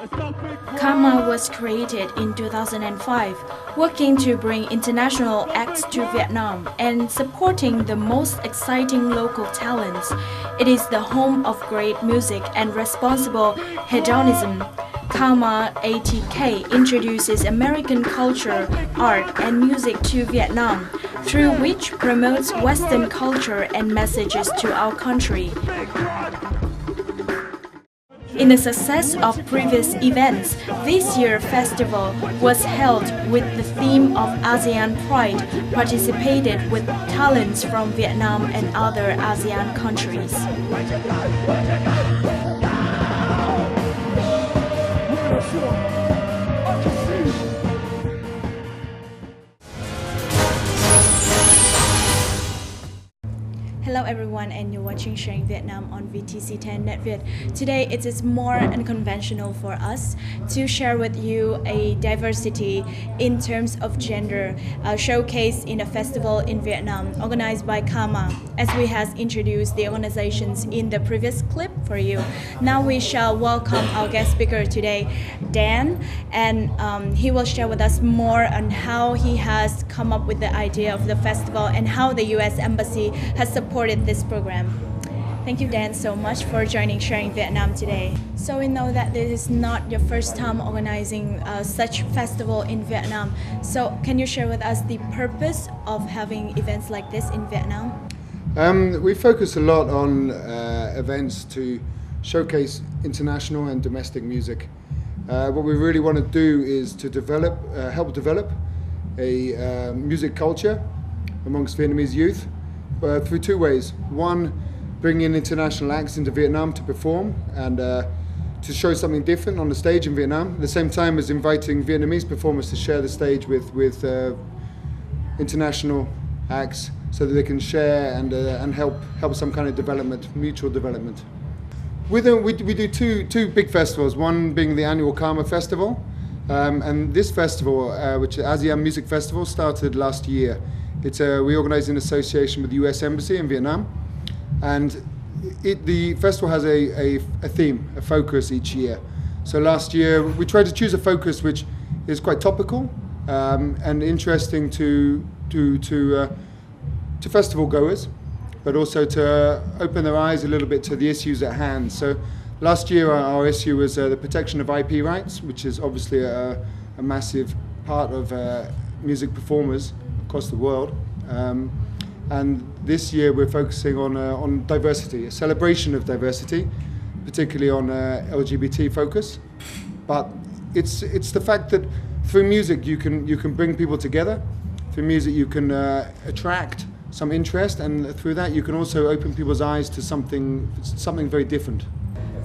Karma was created in 2005, working to bring international acts to Vietnam and supporting the most exciting local talents. It is the home of great music and responsible hedonism. Karma ATK introduces American culture, art, and music to Vietnam, through which promotes Western culture and messages to our country. In the success of previous events, this year's festival was held with the theme of Asean Pride, participated with talents from Vietnam and other ASEAN countries. Hello everyone, and you're watching Sharing Vietnam on VTC10 Net Viet. Today it is more unconventional for us to share with you a diversity in terms of gender showcase in a festival in Vietnam organized by Karma, as we have introduced the organizations in the previous clip for you. Now we shall welcome our guest speaker today, Dan, and he will share with us more on how he has come up with the idea of the festival and how the US Embassy has supported this program. Thank you, Dan, so much for joining Sharing Vietnam today. So we know that this is not your first time organizing such festival in Vietnam. So can you share with us the purpose of having events like this in Vietnam? We focus a lot on events to showcase international and domestic music. What we really want to do is to help develop a music culture amongst Vietnamese youth through two ways. One, bring in international acts into Vietnam to perform and to show something different on the stage in Vietnam, at the same time as inviting Vietnamese performers to share the stage with international acts so that they can share and help some kind of development, mutual development. We do two big festivals, one being the annual Karma Festival, and this festival, which is ASEAN Music Festival, started last year. We organize in association with the US Embassy in Vietnam, and the festival has a theme, a focus each year. So last year we tried to choose a focus which is quite topical and interesting to festival goers, but also to open their eyes a little bit to the issues at hand. So last year our issue was the protection of IP rights, which is obviously a massive part of music performers across the world, and this year we're focusing on diversity, a celebration of diversity, particularly on LGBT focus. But it's the fact that through music you can bring people together. Through music you can attract some interest, and through that you can also open people's eyes to something very different.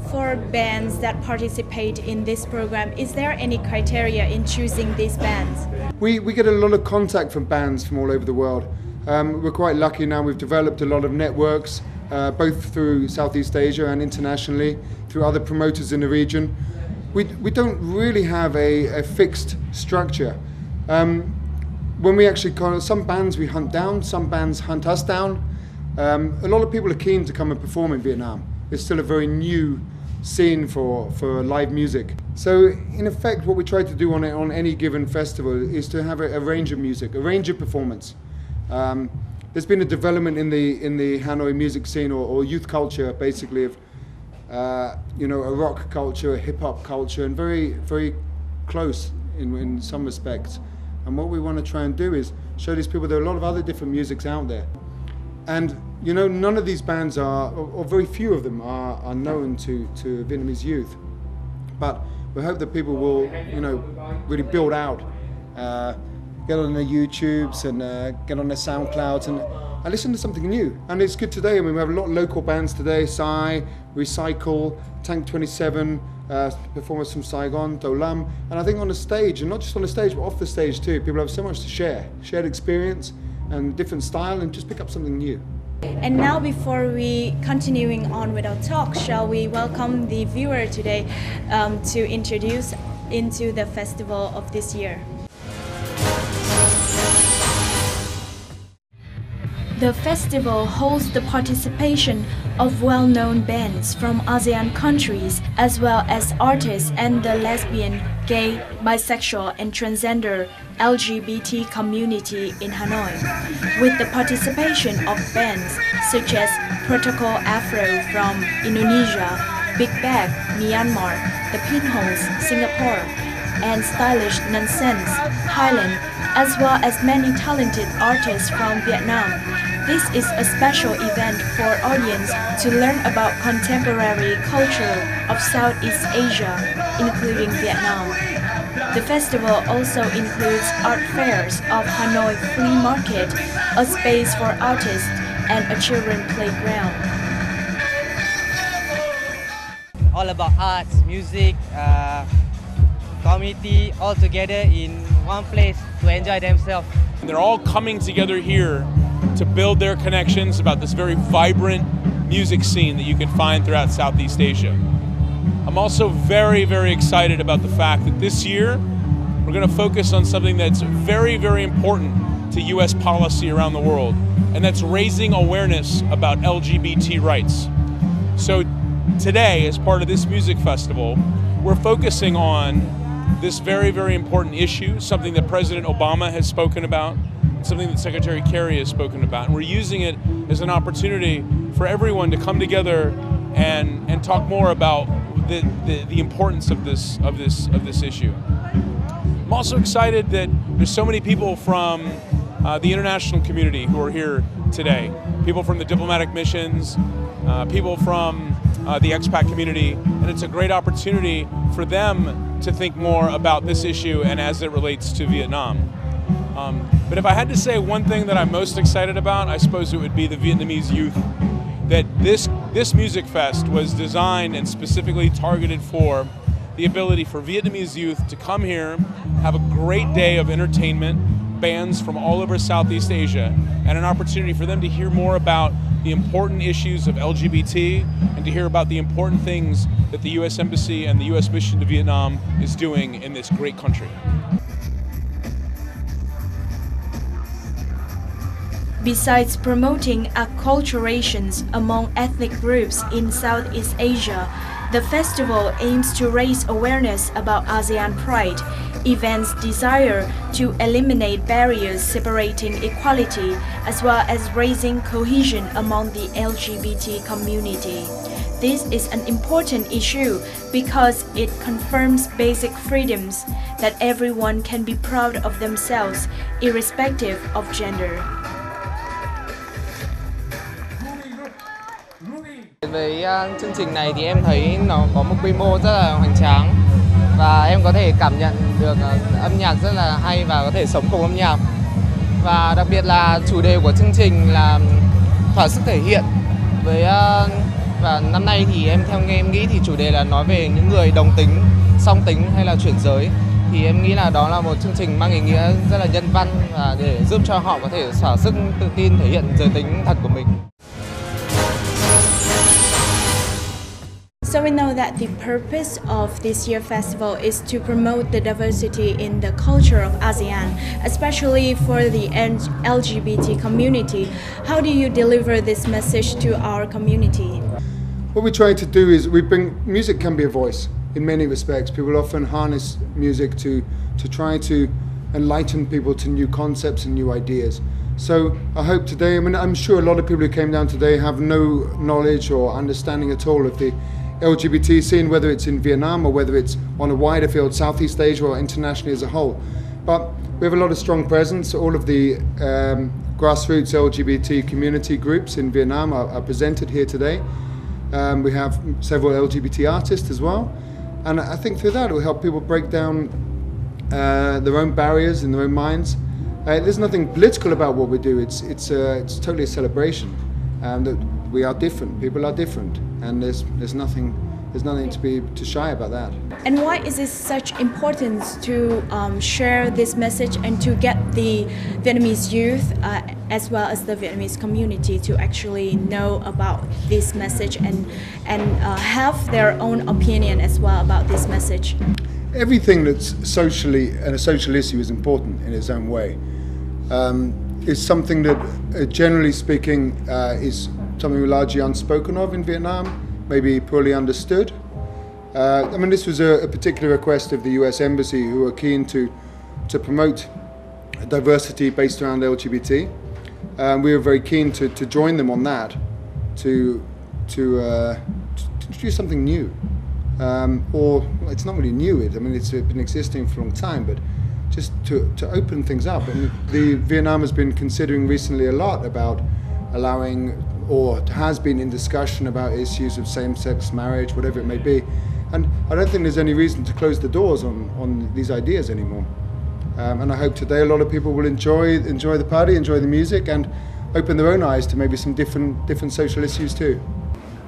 For bands that participate in this program, is there any criteria in choosing these bands? We get a lot of contact from bands from all over the world. We're quite lucky now. We've developed a lot of networks, both through Southeast Asia and internationally, through other promoters in the region. We don't really have a fixed structure. When we actually some bands we hunt down, some bands hunt us down. A lot of people are keen to come and perform in Vietnam. It's still a very new scene for live music. So in effect what we try to do on any given festival is to have a range of music, a range of performance. There's been a development in the Hanoi music scene or youth culture, basically, of a rock culture, a hip hop culture, and very, very close in some respects. And what we want to try and do is show these people there are a lot of other different musics out there. And none of these bands or very few of them are known to Vietnamese youth. But we hope that people will, really build out, get on their YouTubes and get on their SoundClouds and listen to something new. And it's good today. I mean, we have a lot of local bands today: Psy, Recycle, Tank 27, performers from Saigon, Do Lam. And I think on the stage, and not just on the stage, but off the stage too, people have so much to share, shared experience and different style, and just pick up something new. And now, before we continuing on with our talk, shall we welcome the viewer today to introduce into the festival of this year. The festival holds the participation of well-known bands from ASEAN countries, as well as artists and the lesbian, gay, bisexual and transgender LGBT community in Hanoi, with the participation of bands such as Protocol Afro from Indonesia, Big Bag, Myanmar, The Pinholes, Singapore, and Stylish Nonsense, Thailand, as well as many talented artists from Vietnam. This is a special event for audience to learn about contemporary culture of Southeast Asia, including Vietnam. The festival also includes art fairs of Hanoi Flea Market, a space for artists, and a children playground. All about arts, music, community, all together in one place to enjoy themselves. They're all coming together here to build their connections about this very vibrant music scene that you can find throughout Southeast Asia. I'm also very, very excited about the fact that this year we're going to focus on something that's very, very important to US policy around the world, and that's raising awareness about LGBT rights. So today, as part of this music festival, we're focusing on this very, very important issue, something that President Obama has spoken about, something that Secretary Kerry has spoken about. And we're using it as an opportunity for everyone to come together and talk more about the importance of this issue. I'm also excited that there's so many people from the international community who are here today. People from the diplomatic missions, people from the expat community, and it's a great opportunity for them to think more about this issue and as it relates to Vietnam. But if I had to say one thing that I'm most excited about, I suppose it would be the Vietnamese youth. That this music fest was designed and specifically targeted for the ability for Vietnamese youth to come here, have a great day of entertainment, bands from all over Southeast Asia, and an opportunity for them to hear more about the important issues of LGBT and to hear about the important things that the U.S. Embassy and the U.S. Mission to Vietnam is doing in this great country. Besides promoting acculturations among ethnic groups in Southeast Asia, the festival aims to raise awareness about Asean Pride, events desire to eliminate barriers separating equality, as well as raising cohesion among the LGBT community. This is an important issue because it confirms basic freedoms that everyone can be proud of themselves, irrespective of gender. Với chương trình này thì em thấy nó có một quy mô rất là hoành tráng và em có thể cảm nhận được âm nhạc rất là hay và có thể sống cùng âm nhạc. Và đặc biệt là chủ đề của chương trình là thỏa sức thể hiện và năm nay thì theo em nghĩ thì chủ đề là nói về những người đồng tính, song tính hay là chuyển giới. Thì em nghĩ là đó là một chương trình mang ý nghĩa rất là nhân văn và để giúp cho họ có thể thỏa sức tự tin thể hiện giới tính thật của mình. So we know that the purpose of this year's festival is to promote the diversity in the culture of ASEAN, especially for the LGBT community. How do you deliver this message to our community? What we try to do is music can be a voice in many respects. People often harness music to try to enlighten people to new concepts and new ideas. So I hope today, I'm sure a lot of people who came down today have no knowledge or understanding at all of the LGBT scene, whether it's in Vietnam or whether it's on a wider field, Southeast Asia or internationally as a whole. But we have a lot of strong presence. All of the grassroots LGBT community groups in Vietnam are presented here today. We have several LGBT artists as well. And I think through that it will help people break down their own barriers in their own minds. There's nothing political about what we do. It's totally a celebration. That we are different. People are different, and there's nothing to shy about that. And why is it such importance to share this message and to get the Vietnamese youth as well as the Vietnamese community to actually know about this message and have their own opinion as well about this message? Everything that's socially and a social issue is important in its own way. is something that, generally speaking, is something largely unspoken of in Vietnam, maybe poorly understood. I mean, this was a particular request of the US Embassy, who are keen to promote diversity based around LGBT. We were very keen to join them on that, to introduce something new. Or well, it's not really new. I mean, it's been existing for a long time, but just to open things up. And Vietnam has been considering recently a lot about allowing, or has been in discussion about issues of same-sex marriage, whatever it may be. And I don't think there's any reason to close the doors on these ideas anymore. And I hope today a lot of people will enjoy the party, enjoy the music, and open their own eyes to maybe some different social issues too.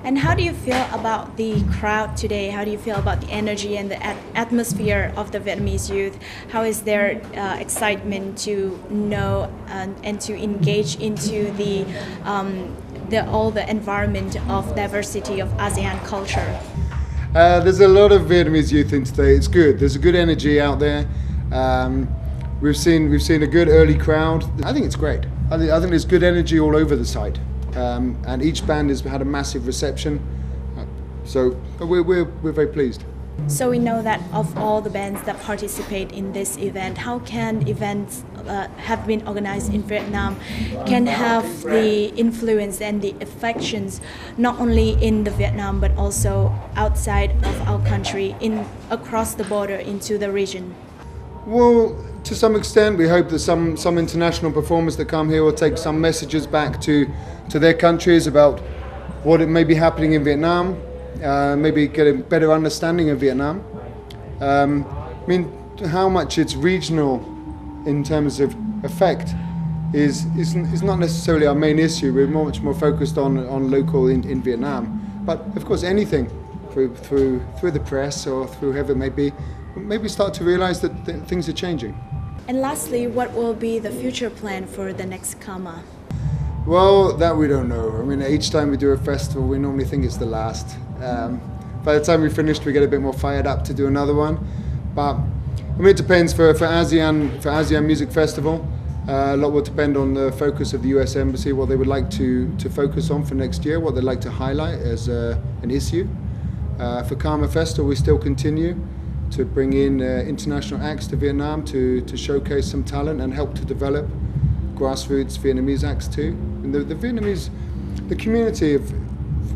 And how do you feel about the crowd today? How do you feel about the energy and the atmosphere of the Vietnamese youth? How is their excitement to know and to engage into all the environment of diversity of ASEAN culture? There's a lot of Vietnamese youth in today. It's good. There's a good energy out there. We've seen a good early crowd. I think it's great. I think there's good energy all over the site. And each band has had a massive reception, so we're very pleased. So we know that of all the bands that participate in this event, how can events have been organized in Vietnam can have the influence and the affections not only in the Vietnam but also outside of our country, across the border into the region? Well, to some extent, we hope that some international performers that come here will take some messages back to their countries about what it may be happening in Vietnam, maybe get a better understanding of Vietnam. I mean, how much it's regional in terms of effect is not necessarily our main issue. We're much more focused on local in Vietnam. But of course, anything through the press or through whoever it may be, maybe start to realize that things are changing. And lastly, what will be the future plan for the next KAMA? Well, that we don't know. I mean, each time we do a festival, we normally think it's the last. By the time we finish, we get a bit more fired up to do another one. But I mean, it depends. For ASEAN Music Festival, a lot will depend on the focus of the US Embassy, what they would like to focus on for next year, what they'd like to highlight as an issue. For KAMA Festival, we still continue to bring in international acts to Vietnam to showcase some talent and help to develop grassroots Vietnamese acts too. And the community of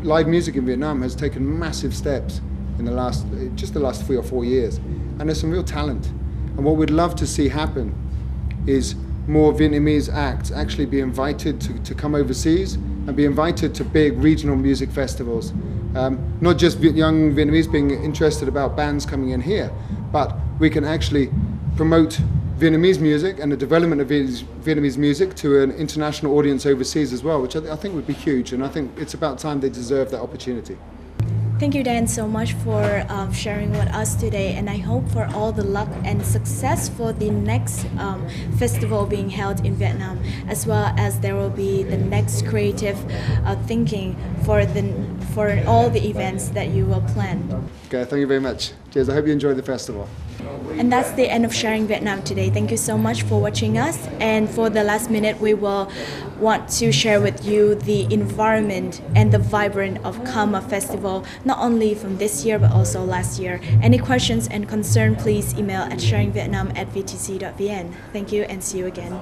live music in Vietnam has taken massive steps in the last 3 or 4 years, and there's some real talent. And what we'd love to see happen is more Vietnamese acts actually be invited to come overseas and be invited to big regional music festivals. Not just young Vietnamese being interested about bands coming in here, but we can actually promote Vietnamese music and the development of Vietnamese music to an international audience overseas as well, which I think would be huge, and I think it's about time they deserve that opportunity. Thank you, Dan, so much for sharing with us today, and I hope for all the luck and success for the next festival being held in Vietnam, as well as there will be the next creative thinking for all the events that you will plan. Okay, thank you very much. Cheers, I hope you enjoy the festival. And that's the end of Sharing Vietnam today. Thank you so much for watching us. And for the last minute, we will want to share with you the environment and the vibrant of KAMA Festival, not only from this year, but also last year. Any questions and concern, please email at sharingvietnam@vtc.vn. Thank you and see you again.